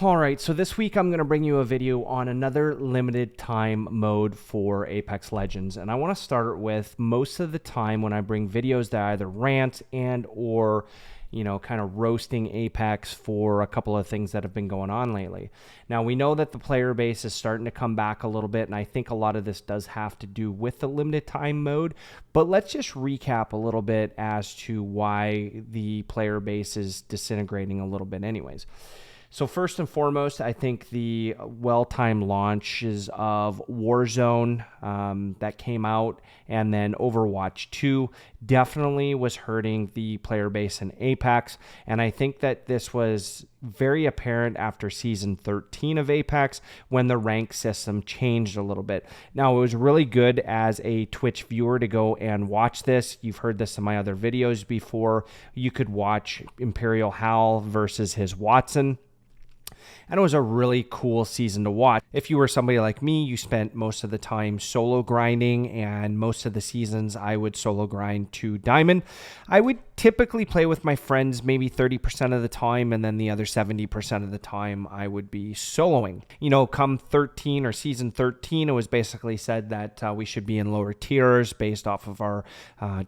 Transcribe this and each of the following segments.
All right, so this week I'm going to bring you a video on another limited time mode for Apex Legends. And I want to start with most of the time when I bring videos that either rant and or kind of roasting Apex for a couple of things that have been going on lately. Now, we know that the player base is starting to come back a little bit, and I think a lot of this does have to do with the limited time mode, but let's just recap a little bit as to why the player base is disintegrating a little bit anyways. So first and foremost, I think the well-timed launches of Warzone that came out and then Overwatch 2 definitely was hurting the player base in Apex. And I think that this was very apparent after Season 13 of Apex when the rank system changed a little bit. Now, it was really good as a Twitch viewer to go and watch this. You've heard this in my other videos before. You could watch Imperial Hal versus his Watson. And it was a really cool season to watch. If you were somebody like me, you spent most of the time solo grinding, and most of the seasons I would solo grind to Diamond. I would typically play with my friends maybe 30% of the time, and then the other 70% of the time I would be soloing. Come 13 or season 13, it was basically said that we should be in lower tiers based off of our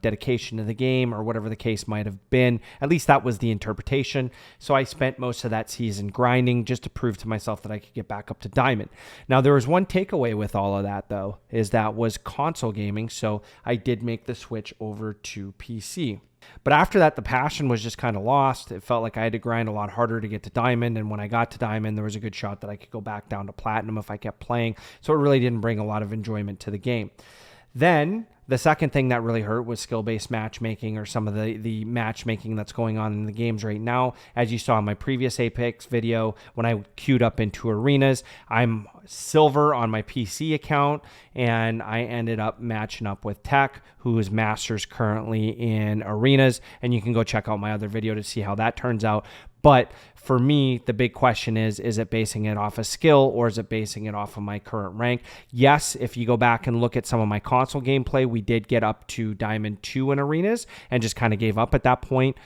dedication to the game or whatever the case might have been. At least that was the interpretation. So I spent most of that season grinding just to prove to myself that I could get back up to Diamond. Now, there was one takeaway with all of that, though, is that was console gaming, so I did make the switch over to PC. But after that, the passion was just kind of lost. It felt like I had to grind a lot harder to get to Diamond, and when I got to Diamond, there was a good shot that I could go back down to Platinum if I kept playing, so it really didn't bring a lot of enjoyment to the game. Then the second thing that really hurt was skill-based matchmaking, or some of the matchmaking that's going on in the games right now. As you saw in my previous Apex video, when I queued up into arenas, I'm silver on my PC account, and I ended up matching up with Tech, who is Masters currently in arenas, and you can go check out my other video to see how that turns out. But for me, the big question is it basing it off a skill, or is it basing it off of my current rank? Yes, if you go back and look at some of my console gameplay, we did get up to Diamond 2 in arenas and just kind of gave up at that point.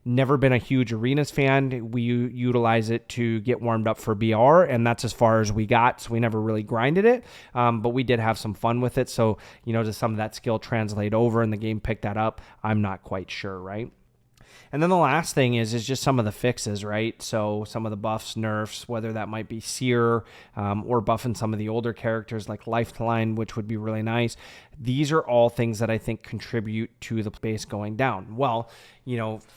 Never been a huge arenas fan. We utilize it to get warmed up for BR, and that's as far as we got, so we never really grinded it, but we did have some fun with it. So, does some of that skill translate over and the game pick that up? I'm not quite sure, right? And then the last thing is just some of the fixes, right? So some of the buffs, nerfs, whether that might be Seer or buffing some of the older characters like Lifeline, which would be really nice. These are all things that I think contribute to the base going down. Well,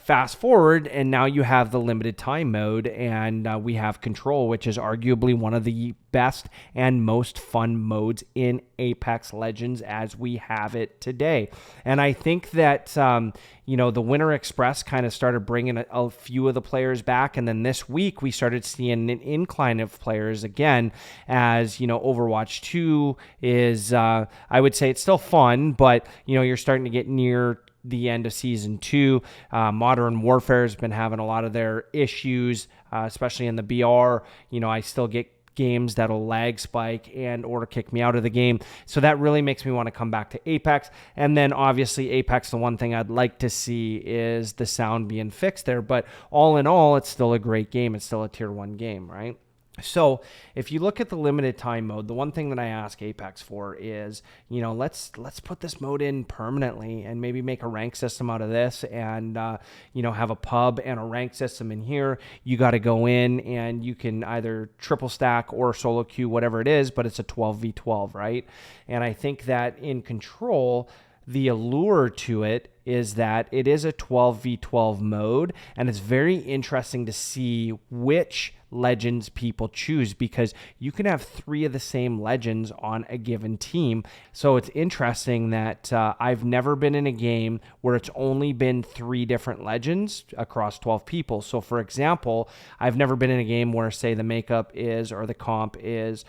fast forward, and now you have the limited time mode, and we have Control, which is arguably one of the best and most fun modes in Apex Legends as we have it today. And I think that, the Winter Express kind of started bringing a few of the players back, and then this week we started seeing an incline of players again, as, Overwatch 2 is, I would say it's still fun, but, you're starting to get near the end of Season 2. Modern Warfare has been having a lot of their issues, especially in the BR. I still get games that'll lag spike and or kick me out of the game. So that really makes me want to come back to Apex. And then obviously Apex, the one thing I'd like to see is the sound being fixed there. But all in all, it's still a great game. It's still a tier 1 game, right? So if you look at the limited time mode, the one thing that I ask Apex for is, let's put this mode in permanently and maybe make a rank system out of this, and, have a pub and a rank system in here. You got to go in and you can either triple stack or solo queue, whatever it is, but it's a 12v12, right? And I think that in Control, the allure to it is that it is a 12v12 mode, and it's very interesting to see which legends people choose, because you can have 3 of the same legends on a given team. So it's interesting that I've never been in a game where it's only been 3 different legends across 12 people. So for example, I've never been in a game where, say, the makeup is, or the comp is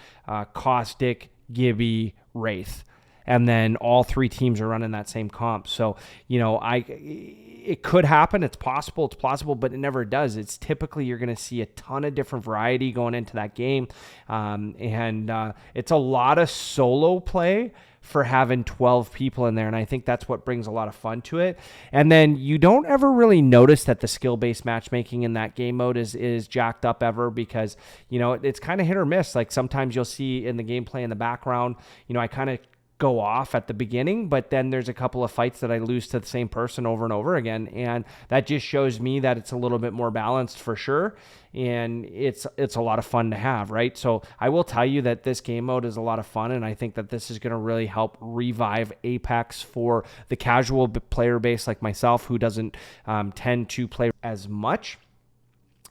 Caustic, Gibby, Wraith, and then all 3 teams are running that same comp. So, it could happen. It's possible, but it never does. It's typically, you're going to see a ton of different variety going into that game. And it's a lot of solo play for having 12 people in there. And I think that's what brings a lot of fun to it. And then you don't ever really notice that the skill-based matchmaking in that game mode is jacked up ever, because, you know, it's kind of hit or miss. Like sometimes you'll see in the gameplay in the background, you know, I kind of go off at the beginning, but then there's a couple of fights that I lose to the same person over and over again. And that just shows me that it's a little bit more balanced for sure. And it's a lot of fun to have, right? So I will tell you that this game mode is a lot of fun. And I think that this is going to really help revive Apex for the casual player base like myself, who doesn't tend to play as much.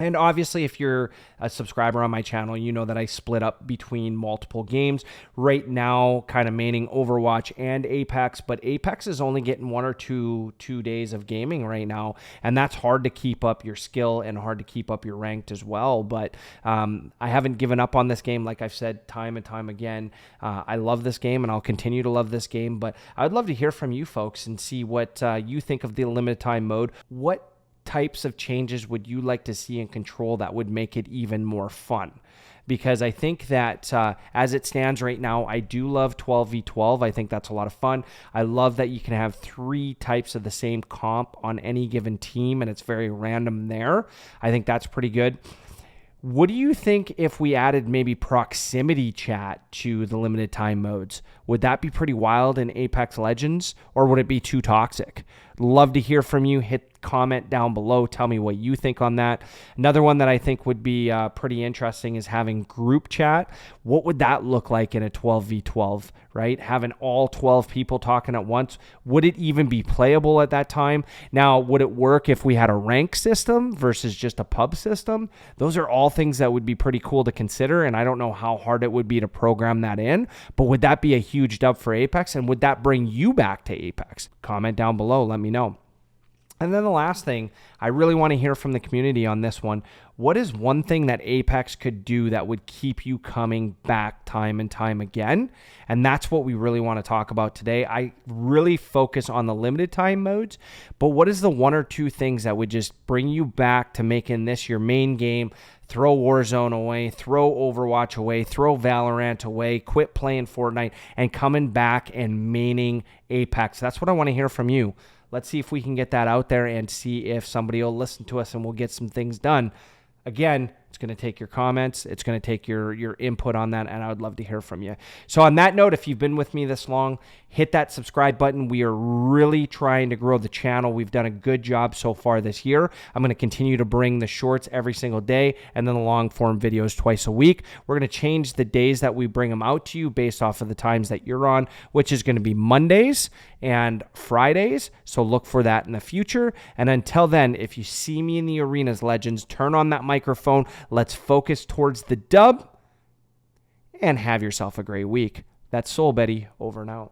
And obviously, if you're a subscriber on my channel, you know that I split up between multiple games. Right now, kind of maining Overwatch and Apex, but Apex is only getting 1 or 2 days of gaming right now, and that's hard to keep up your skill and hard to keep up your ranked as well. But I haven't given up on this game, like I've said time and time again. I love this game, and I'll continue to love this game, but I'd love to hear from you folks and see what you think of the limited time mode. What types of changes would you like to see in Control that would make it even more fun? Because I think that as it stands right now, I do love 12v12. I think that's a lot of fun. I love that you can have 3 types of the same comp on any given team, and it's very random there. I think that's pretty good. What do you think if we added maybe proximity chat to the limited time modes? Would that be pretty wild in Apex Legends, or would it be too toxic? Love to hear from you. Hit comment down below. Tell me what you think on that. Another one that I think would be pretty interesting is having group chat. What would that look like in a 12v12, right? Having all 12 people talking at once. Would it even be playable at that time? Now, would it work if we had a rank system versus just a pub system? Those are all things that would be pretty cool to consider, and I don't know how hard it would be to program that in, but would that be a huge dub for Apex, and would that bring you back to Apex? Comment down below. Let me know. And then the last thing, I really want to hear from the community on this one. What is one thing that Apex could do that would keep you coming back time and time again? And that's what we really want to talk about today. I really focus on the limited time modes, but what is the 1 or 2 things that would just bring you back to making this your main game? Throw Warzone away, throw Overwatch away, throw Valorant away, quit playing Fortnite, and coming back and maining Apex. That's what I want to hear from you. Let's see if we can get that out there and see if somebody will listen to us and we'll get some things done. Again, it's going to take your comments. It's going to take your input on that, and I would love to hear from you. So on that note, if you've been with me this long, hit that subscribe button. We are really trying to grow the channel. We've done a good job so far this year. I'm going to continue to bring the shorts every single day and then the long form videos twice a week. We're going to change the days that we bring them out to you based off of the times that you're on, which is going to be Mondays and Fridays. So look for that in the future. And until then, if you see me in the arenas, legends, turn on that microphone. Let's focus towards the dub and have yourself a great week. That's Soul Betty, over and out.